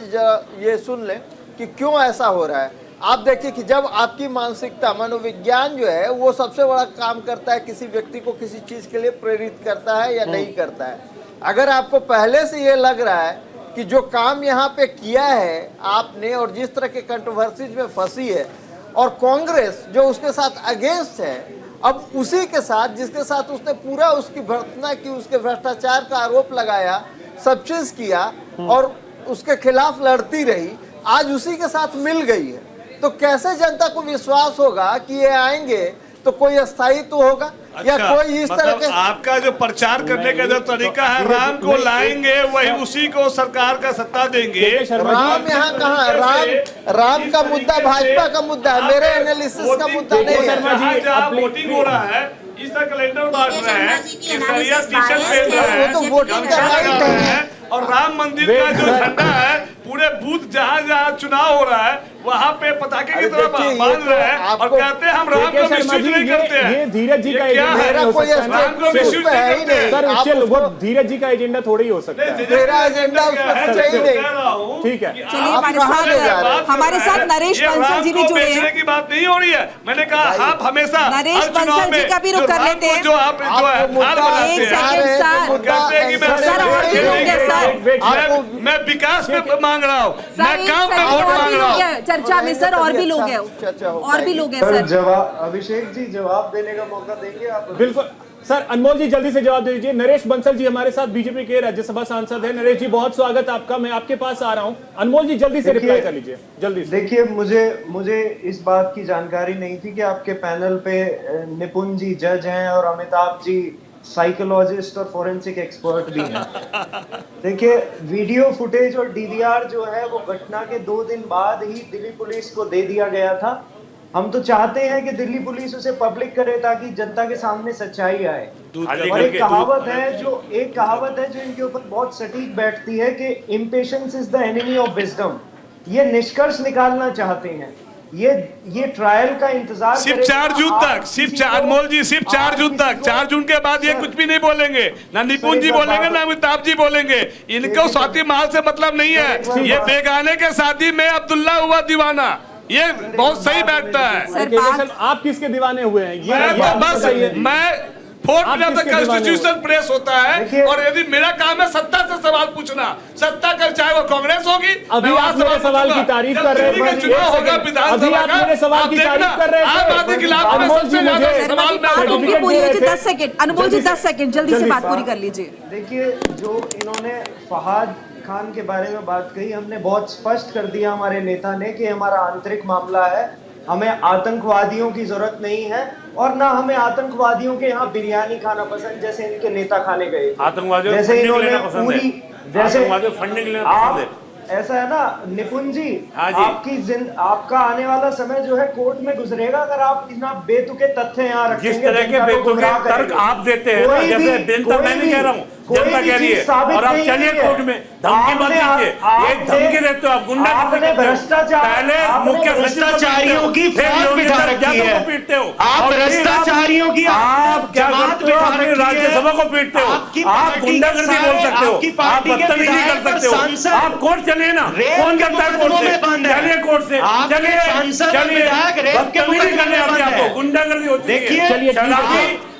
ये सुन लें कि क्यों ऐसा हो रहा है। आप देखिए कि जब आपकी मानसिकता, मनोविज्ञान जो है वो सबसे बड़ा काम करता है, किसी व्यक्ति को किसी चीज के लिए प्रेरित करता है या नहीं करता है। अगर आपको पहले से ये लग रहा है कि जो काम यहाँ पे किया है आपने, और जिस तरह के कंट्रोवर्सीज में फंसी है, और कांग्रेस जो उसके साथ अगेंस्ट है, अब उसी के साथ जिसके साथ उसने पूरा उसकी भर्त्सना की, उसके भ्रष्टाचार का आरोप लगाया, सब चीज किया और उसके खिलाफ लड़ती रही, आज उसी के साथ मिल गई है, तो कैसे जनता को विश्वास होगा कि ये आएंगे तो कोई स्थायित्व होगा? या कोई इस तरह के आपका जो प्रचार करने का जो तरीका है, राम को लाएंगे वही उसी को सरकार का सत्ता देंगे। राम यहाँ कहाँ? राम का मुद्दा भाजपा का मुद्दा है, मेरे एनालिसिस का मुद्दा नहीं है। जहाँ वोटिंग हो रहा है, इस तरह कैलेंडर बांट रहे हैं, केसरिया टी-शर्ट पहन रहे हैं, वो तो वोटिंग का राइट है। और राम मंदिर का जो झंडा है, पूरे बूथ जहाँ चुनाव हो रहा है वहाँ पे पताखे की तरह बांध रहे हैं और कहते हैं हम राम को मिसयूज नहीं करते हैं। ये धीरज जी का एजेंडा मेरा कोई राम को मिसयूज नहीं करते हैं। सर वो धीरज जी का एजेंडा थोड़ी ही हो सकता है। मेरा एजेंडा उसमें चाहिए नहीं। ठीक है, चलिए हमारे साथ नरेश बंसल जी भी जुड़े हैं। की बात नहीं हो रही है, मैंने कहा आप हमेशा नरेश बंसल जी का भी रुख कर लेते हैं। जो आप मैं विकास पे मांग रहा हूँ, मैं काम पे वोट मांग रहा हूँ। चर्चा में सर और भी लोग हैं, और भी लोग हैं सर। सर जवाब, अभिषेक जी जवाब देने का मौका देंगे आप? बिल्कुल सर अनमोल जी जल्दी से जवाब दे दीजिए। नरेश बंसल जी हमारे साथ बीजेपी के राज्यसभा सांसद हैं। नरेश जी बहुत स्वागत आपका, मैं आपके पास आ रहा हूं। अनमोल जी जल्दी से रिप्लाई कर लीजिए, जल्दी से। देखिए मुझे इस बात की जानकारी नहीं थी कि आपके पैनल पे निपुण जी जज हैं और अमिताभ जी साइकोलॉजिस्ट और फोरेंसिक एक्सपर्ट भी हैं। देखिए वीडियो फुटेज और डीवीआर जो है वो घटना के 2 दिन बाद ही दिल्ली पुलिस को दे दिया गया था। हम तो चाहते हैं कि दिल्ली पुलिस उसे पब्लिक करे ताकि जनता के सामने सच्चाई आए। और एक कहावत है जो इनके ऊपर बहुत सटीक बैठती है कि impatience is the enemy of wisdom. ये निष्कर्ष निकालना चाहते हैं, ये ट्रायल का इंतजार सिर्फ 4 जून तक, अनमोल जी सिर्फ 4 जून तक, 4 जून के बाद ये कुछ भी नहीं बोलेंगे, ना निपुण जी बोलेंगे ना अमिताभ जी बोलेंगे। इनको स्वाति महल से मतलब नहीं है। ये बेगाने के शादी में अब्दुल्ला हुआ दीवाना, ये बहुत सही बैठता है। आप किसके दीवाने हुए हैं? मैं 4th of the constitution press होता है और यदि मेरा काम है सत्ता से सवाल पूछना, सत्ता कर चाहे वो कांग्रेस होगी। अभी आप मेरे सवाल की तारीफ कर रहे हैं, चुनाव होगा विधानसभा का, मेरे सवाल की तारीफ कर रहे हैं। आप आदि खिलाफ में सबसे ज्यादा सवाल मैं 10 सेकंड अनमोल जी 10 सेकंड जल्दी से बात पूरी कर लीजिए। देखिए जो इन्होंने फहाद खान के बारे में बात कही, हमने बहुत स्पष्ट कर दिया हमारे नेता ने कि हमारा आंतरिक मामला है, हमें आतंकवादियों की जरूरत नहीं है और ना हमें आतंकवादियों के यहाँ बिरयानी खाना पसंद जैसे इनके नेता खाने गए। आतंकवादियों जैसे इन्होंने पूरी जैसे फंडिंग लेना पसंद है। ऐसा है ना निपुण जी, आपका आने वाला समय जो है कोर्ट में गुजरेगा अगर आप इतना बेतुके तथ्य यहाँ रखेंगे। जिस तरह के बेतुके तर्क आप देते हैं ना, जैसे जनता, मैं नहीं कह रहा हूँ, जनता कह रही है, और आप चलिए कोर्ट में धमकी मत दीजिए। ये धमकी देते हो आप, गुंडा पहले मुख्य भ्रष्टाचारियों की फौज बिठा रखी है, पीटते हो आप भ्रष्टाचारियों की आप क्या करते हो? अपनी राज्यसभा को पीटते हो, आप गुंडागर्दी बोल सकते हो, आप बदतमीजी कर सकते हो, आप कोर्ट चलिए ना, कौन करता है कोर्ट से? चलिए कोर्ट से, चलिए बदतमीजी करने अपने आप को, गुंडागर्दी होती है। चलिए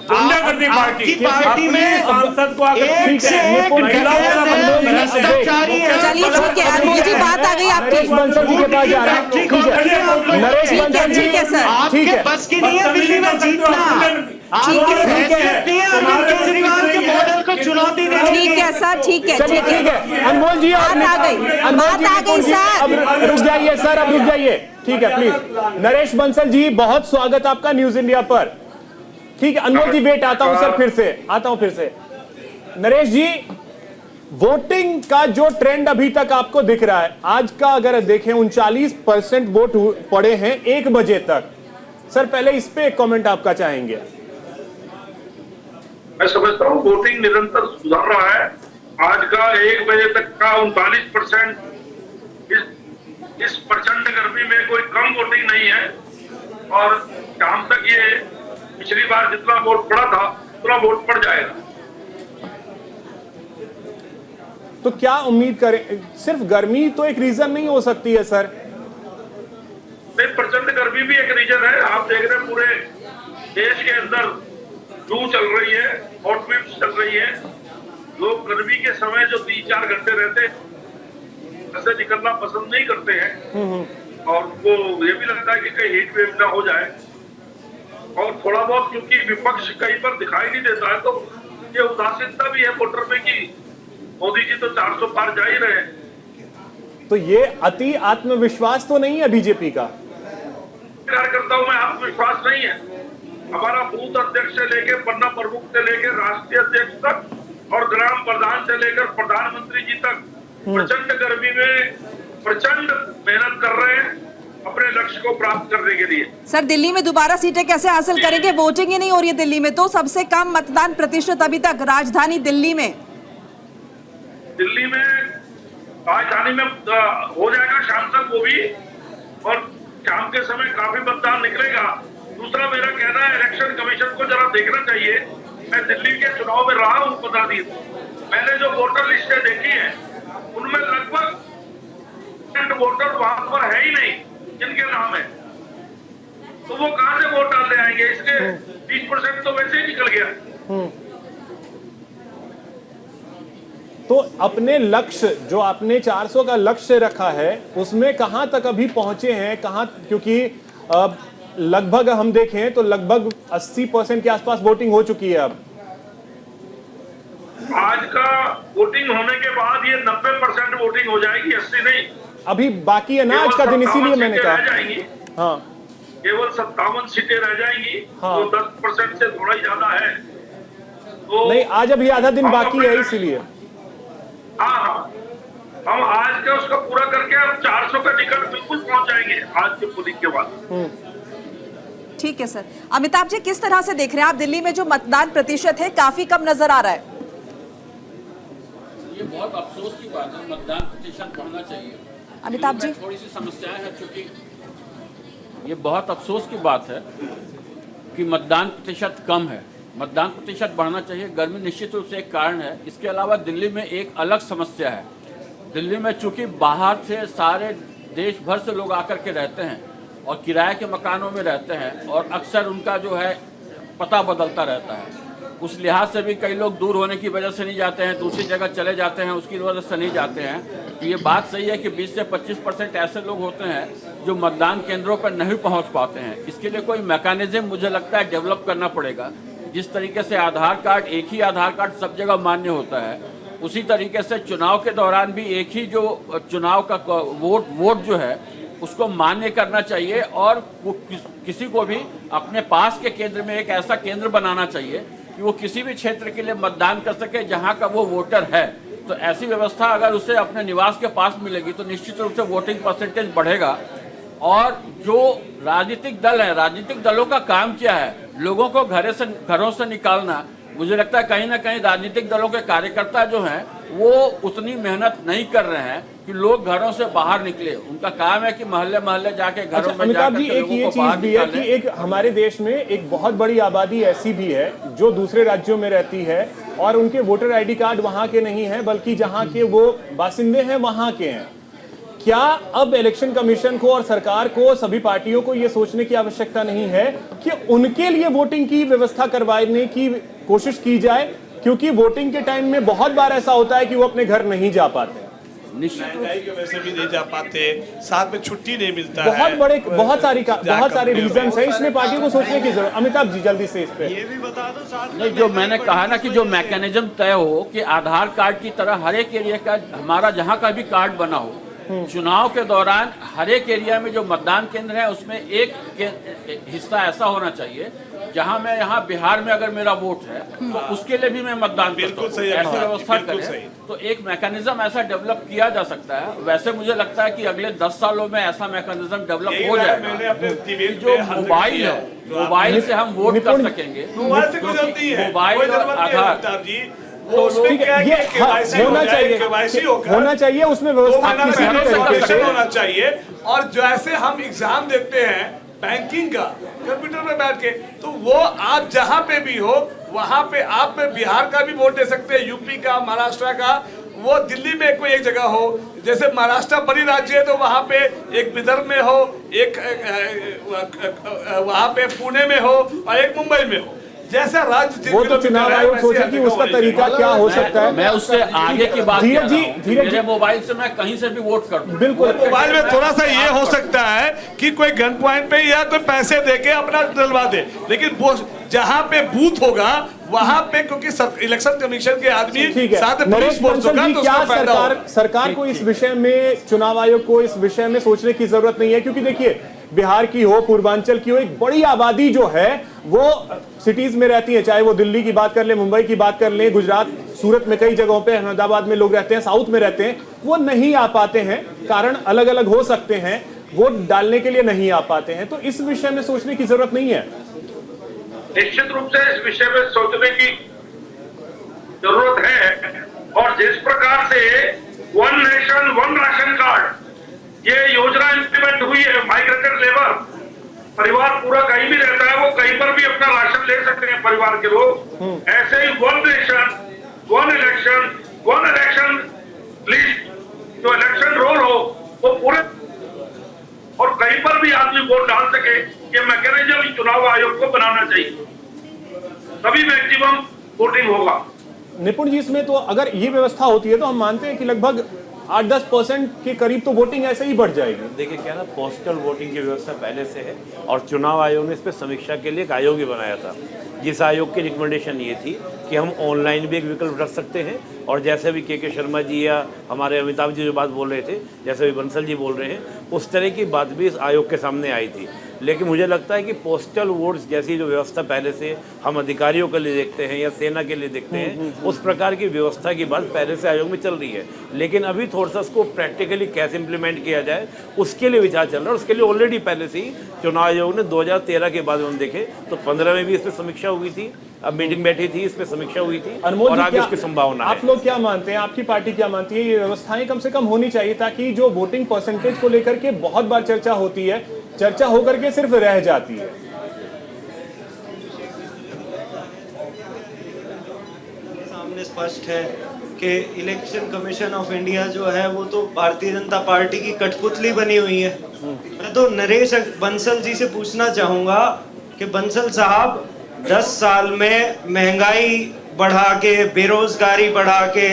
गुंडागर्दी पार्टी में सांसद को आकर चलिए ठीक है अनमोल जी बात आ गई आपकी। बंसल जी के पास जा रहा है, ठीक है नरेश बंसल जी, ठीक है सर, ठीक है बस की नहीं है दिल्ली में जीतना। केजरीवाल के मॉडल को चुनौती देनी। ठीक है सर, ठीक है चलिए ठीक है अनमोल जी, बात आ गई सर। अब रुक जाइए सर, अब रुक जाइए, ठीक है प्लीज। नरेश बंसल जी बहुत स्वागत आपका न्यूज इंडिया पर। ठीक है अनमोल जी वेट, आता हूं सर, फिर से नरेश जी, वोटिंग का जो ट्रेंड अभी तक आपको दिख रहा है, आज का अगर देखें 39% वोट पड़े हैं 1 बजे तक। सर पहले इस पे एक कमेंट आपका चाहेंगे। मैं समझता हूँ वोटिंग निरंतर सुधर रहा है। आज का 1 बजे तक का 39%, इस प्रचंड गर्मी में कोई कम वोटिंग नहीं है और शाम तक ये पिछली बार जितना वोट पड़ा था उतना वोट पड़ जाएगा। तो क्या उम्मीद करें? सिर्फ गर्मी तो एक रीजन नहीं हो सकती है सर। प्रचंड गर्मी भी एक रीजन है। आप देख रहे हैं पूरे देश के अंदर लू चल रही है, हॉट विंड्स चल रही है। लोग गर्मी के समय जो 3-4 घंटे रहते ऐसे निकलना पसंद नहीं करते हैं और उनको ये भी लगता है कि कहीं हीट वेव ना हो जाए। और थोड़ा बहुत क्योंकि विपक्ष कहीं पर दिखाई नहीं देता है तो ये उदासीनता भी है वोटर में कि मोदी जी तो 400 पार जा ही रहे हैं। तो ये अति आत्मविश्वास तो नहीं है बीजेपी का? कार्यकर्ताओं में आत्मविश्वास नहीं है। हमारा बूथ अध्यक्ष से लेकर पन्ना प्रमुख से लेकर राष्ट्रीय अध्यक्ष तक और ग्राम प्रधान से लेकर प्रधानमंत्री जी तक प्रचंड गर्मी में प्रचंड मेहनत कर रहे हैं अपने लक्ष्य को प्राप्त करने के लिए। सर दिल्ली में दोबारा सीटें कैसे हासिल करेंगे? वोटिंग ही नहीं हो रही है दिल्ली में, तो सबसे कम मतदान प्रतिशत अभी तक राजधानी दिल्ली में राजधानी में हो जाएगा शाम तक वो भी, और शाम के समय काफी मतदान निकलेगा। दूसरा मेरा कहना है इलेक्शन कमीशन को जरा देखना चाहिए। मैं दिल्ली के चुनाव में रहा हूँ 15 दिन, मैंने जो वोटर लिस्टें देखी है उनमें लगभग वोटर वहां पर है ही नहीं जिनके नाम है, तो वो कहां से वोट डालने आएंगे? इसलिए 20% तो वैसे ही निकल गया। तो अपने लक्ष्य जो आपने 400 का लक्ष्य रखा है उसमें कहां तक अभी पहुंचे हैं? कहां, क्योंकि लगभग हम देखें तो लगभग 80% के आसपास वोटिंग हो चुकी है अब, आज का वोटिंग होने के बाद ये 90% वोटिंग हो जाएगी, 80 नहीं। अभी बाकी है ना आज का दिन, इसीलिए मैंने कहा। रह जाएंगी, हाँ केवल 57 सीटें रह जाएंगी। हाँ। तो 10% से थोड़ा ही ज्यादा है। तो नहीं, आज अभी आधा दिन बाकी है, इसीलिए। हाँ, हम आज का उसका पूरा करके अब 400 का टिकट बिल्कुल पहुंच जाएंगे आज के पोलिंग के बाद। ठीक है सर। अमिताभ जी, किस तरह से देख रहे हैं आप, दिल्ली में जो मतदान प्रतिशत है काफी कम नजर आ रहा है? ये बहुत अफसोस की बात है, मतदान प्रतिशत बढ़ना चाहिए। अमिताभ जी, थोड़ी सी समस्याएं हैं, क्योंकि ये बहुत अफसोस की बात है कि मतदान प्रतिशत कम है। मतदान प्रतिशत बढ़ना चाहिए। गर्मी निश्चित रूप से एक कारण है। इसके अलावा दिल्ली में एक अलग समस्या है। दिल्ली में चूंकि बाहर से सारे देश भर से लोग आकर के रहते हैं और किराए के मकानों में रहते हैं, और अक्सर उनका जो है पता बदलता रहता है। उस लिहाज से भी कई लोग दूर होने की वजह से नहीं जाते हैं, दूसरी जगह चले जाते हैं, उसकी वजह से नहीं जाते हैं। तो ये बात सही है कि 20 से 25% ऐसे लोग होते हैं जो मतदान केंद्रों पर नहीं पहुंच पाते हैं। इसके लिए कोई मैकेनिज्म मुझे लगता है डेवलप करना पड़ेगा। जिस तरीके से आधार कार्ड, एक ही आधार कार्ड सब जगह मान्य होता है, उसी तरीके से चुनाव के दौरान भी एक ही जो चुनाव का वोट जो है उसको मान्य करना चाहिए, और वो किसी को भी अपने पास के केंद्र में एक ऐसा केंद्र बनाना चाहिए कि वो किसी भी क्षेत्र के लिए मतदान कर सके जहां का वो वोटर है। तो ऐसी व्यवस्था अगर उसे अपने निवास के पास मिलेगी तो निश्चित रूप से वोटिंग परसेंटेज बढ़ेगा। और जो राजनीतिक दल है, राजनीतिक दलों का काम क्या है, लोगों को घरों से निकालना। मुझे लगता है कहीं ना कहीं राजनीतिक दलों के कार्यकर्ता जो हैं वो उतनी मेहनत नहीं कर रहे हैं कि लोग घरों से बाहर निकले। उनका काम है कि मोहल्ले मोहल्ले जाके घरों में अमिताभ जी, एक ये चीज भी है कि एक हमारे देश में एक बहुत बड़ी आबादी ऐसी भी है जो दूसरे राज्यों में रहती है और उनके वोटर आईडी कार्ड वहां के नहीं है, बल्कि जहां के वो बासिंदे हैं वहां के हैं। क्या अब इलेक्शन कमीशन को और सरकार को, सभी पार्टियों को ये सोचने की आवश्यकता नहीं है कि उनके लिए वोटिंग की व्यवस्था करवाने की कोशिश की जाए? क्योंकि वोटिंग के टाइम में बहुत बार ऐसा होता है कि वो अपने घर नहीं जा पाते, महंगाई की वजह से भी नहीं जा पाते, साथ में छुट्टी नहीं मिलता बहुत सारे रीजंस हैं। इसमें पार्टियों को सोचने की जरूरत। अमिताभ जी, जल्दी से इस पे ये भी बता दो साथ नहीं, जो मैंने कहा ना कि जो मैकेनिज्म तय हो कि आधार कार्ड की तरह हर एक एरिया का हमारा जहाँ का भी कार्ड बना हो, चुनाव के दौरान हर एक एरिया में जो मतदान केंद्र है उसमें एक हिस्सा ऐसा होना चाहिए जहां मैं यहाँ बिहार में अगर मेरा वोट है तो उसके लिए भी मैं मतदान करता हूं। ऐसी व्यवस्था करें तो एक मैकेनिज्म ऐसा डेवलप किया जा सकता है। वैसे मुझे लगता है कि अगले 10 सालों में ऐसा मैकेनिज्म डेवलप हो जाएगा। जो मोबाइल है, मोबाइल से हम वोट कर सकेंगे। मोबाइल और आधार वो उसमें क्या है कि होना चाहिए उसमें व्यवस्था किसी भी तरीके से होना चाहिए। और जैसे हम एग्जाम देते हैं बैंकिंग का कंप्यूटर में बैठ के, तो वो आप जहां पे भी हो वहां पे आप में बिहार का भी वोट दे सकते हैं, यूपी का, महाराष्ट्र का। वो दिल्ली में कोई एक जगह हो, जैसे महाराष्ट्र बड़ी राज्य है तो वहां पे एक विदर्भ में हो, एक वहां पे पुणे में हो और एक मुंबई में हो। जैसा राज्य वो तो चुनाव आयोग सोचे कि उसका तरीका क्या हो सकता है। मैं उससे आगे की बात धीरज जी, मेरे मोबाइल से मैं कहीं से भी वोट कर दूं। बिल्कुल, मोबाइल में थोड़ा सा ये हो सकता है कि कोई गन पॉइंट पे या कोई पैसे देके अपना डलवा दे, लेकिन वो जहाँ पे बूथ होगा वहां पे, क्योंकि इलेक्शन कमीशन के आदमी साथ पुलिस फोर्स होगा, तो क्या सरकार को इस विषय में, चुनाव आयोग को इस विषय में सोचने की जरूरत नहीं है? क्योंकि देखिए, बिहार की हो, पूर्वांचल की हो, एक बड़ी आबादी जो है वो सिटीज में रहती है। चाहे वो दिल्ली की बात कर ले, मुंबई की बात कर ले, गुजरात, सूरत में कई जगहों पे, अहमदाबाद में लोग रहते हैं, साउथ में रहते हैं, वो नहीं आ पाते हैं। कारण अलग अलग हो सकते हैं, वोट डालने के लिए नहीं आ पाते हैं। तो इस विषय में सोचने की जरूरत नहीं है। निश्चित रूप से इस विषय में सोचने की जरूरत है। और जिस प्रकार से one nation one ration card ये योजना इंप्लीमेंट हुई है, माइग्रेटेड लेबर, परिवार पूरा कहीं भी रहता है वो कहीं पर भी अपना राशन ले सकते हैं परिवार के लोग। ऐसे ही one nation one election list, जो इलेक्शन रोल हो वो पूरे और कहीं पर भी आदमी वोट डाल सके, ये मैकेनिज्म चुनाव आयोग को बनाना चाहिए, तभी मैक्सिमम वोटिंग होगा। निपुण जी, इसमें तो अगर ये व्यवस्था होती है तो हम मानते हैं कि लगभग 8-10% के करीब तो वोटिंग ऐसे ही बढ़ जाएगी। देखिए क्या ना, पोस्टल वोटिंग की व्यवस्था पहले से है और चुनाव आयोग ने इस पर समीक्षा के लिए एक आयोग भी बनाया था, जिस आयोग की रिकमेंडेशन ये थी कि हम ऑनलाइन भी एक विकल्प रख सकते हैं और जैसे भी के शर्मा जी या हमारे अमिताभ जी जो बात बोल रहे थे, जैसे भी बंसल जी बोल रहे हैं, उस तरह की बात भी इस आयोग के सामने आई थी। लेकिन मुझे लगता है कि पोस्टल वोट्स जैसी जो व्यवस्था पहले से हम अधिकारियों के लिए देखते हैं या सेना के लिए देखते हैं, उस प्रकार की व्यवस्था की बात पहले से आयोग में चल रही है। लेकिन अभी थोड़ा सा उसको प्रैक्टिकली कैसे इंप्लीमेंट किया जाए उसके लिए विचार चल रहा है। उसके लिए ऑलरेडी पहले से ही चुनाव आयोग ने 2013 के बाद हम देखे तो 15 में भी इस पर समीक्षा हुई थी, अब मीटिंग बैठी थी, इस पे समीक्षा हुई थी और आगे इसकी संभावना है। आप लोग क्या मानते हैं, आपकी पार्टी क्या मानती है, ये व्यवस्थाएं कम से कम होनी चाहिए ताकि जो वोटिंग परसेंटेज को लेकर के बहुत बार चर्चा होती है, चर्चा होकर के सिर्फ रह जाती है? सामने स्पष्ट है कि इलेक्शन कमीशन ऑफ इंडिया जो है वो तो भारतीय जनता पार्टी की कठपुतली बनी हुई है। मैं तो नरेश बंसल जी से पूछना चाहूंगा कि बंसल साहब 10 साल में महंगाई बढ़ा के, बेरोजगारी बढ़ा के,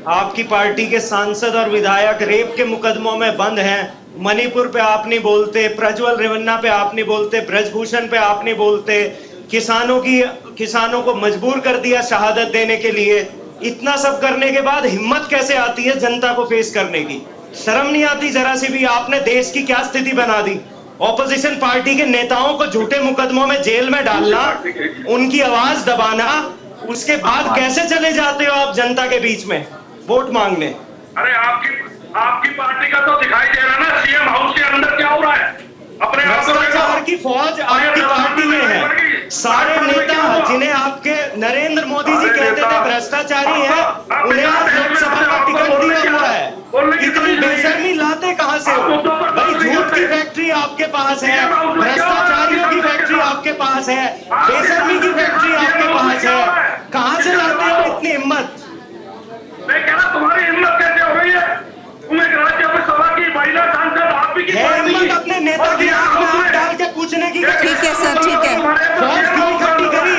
आपकी पार्टी के सांसद और विधायक रेप के मुकदमों में बंद हैं, मणिपुर पे आप नहीं बोलते, प्रज्वल रेवन्ना पे आप नहीं बोलते, ब्रजभूषण पे आप नहीं बोलते, किसानों को मजबूर कर दिया शहादत देने के लिए। इतना सब करने के बाद हिम्मत कैसे आती है जनता को फेस करने की? शर्म नहीं आती जरा सी भी? आपने देश की क्या स्थिति बना दी? ऑपोजिशन पार्टी के नेताओं को झूठे मुकदमों में जेल में डालना, उनकी आवाज दबाना, उसके बाद कैसे चले जाते हो आप जनता के बीच में वोट मांगने? अरे आपकी पार्टी का तो दिखाई दे रहा ना सीएम हाउस के अंदर क्या हो रहा है। अपने भ्रष्टाचार की फौज आपकी पार्टी में है। सारे नेता जिन्हें आपके नरेंद्र मोदी जी कहते थे भ्रष्टाचारी है, उन्हें आज लोकसभा का टिकट दिया हुआ है। इतनी बेशर्मी लाते कहां से हो भाई? झूठ की फैक्ट्री आपके पास है, भ्रष्टाचारियों की फैक्ट्री आपके पास है, बेशर्मी की फैक्ट्री आपके पास है, कहां से लाते हो इतनी हिम्मत? मैं कह रहा तुम्हारी हिम्मत कैसे हो रही है? तुम्हें राज्यसभा की महिला सांसद आप भी हिम्मत अपने नेता की आंख में हाथ डाल के पूछने की? ठीक है सर, ठीक है। फौज क्यों इकट्ठी करी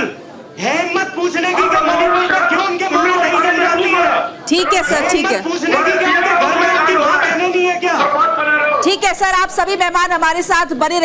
है? हिम्मत पूछने की कि मणिपुर में क्यों उनके मां नहीं जम जाती है? ठीक है सर, ठीक है। पूछने की कि आपके घर में आपकी मां बहनें नहीं है क्या? ठीक है सर, आप सभी मेहमान हमारे साथ बने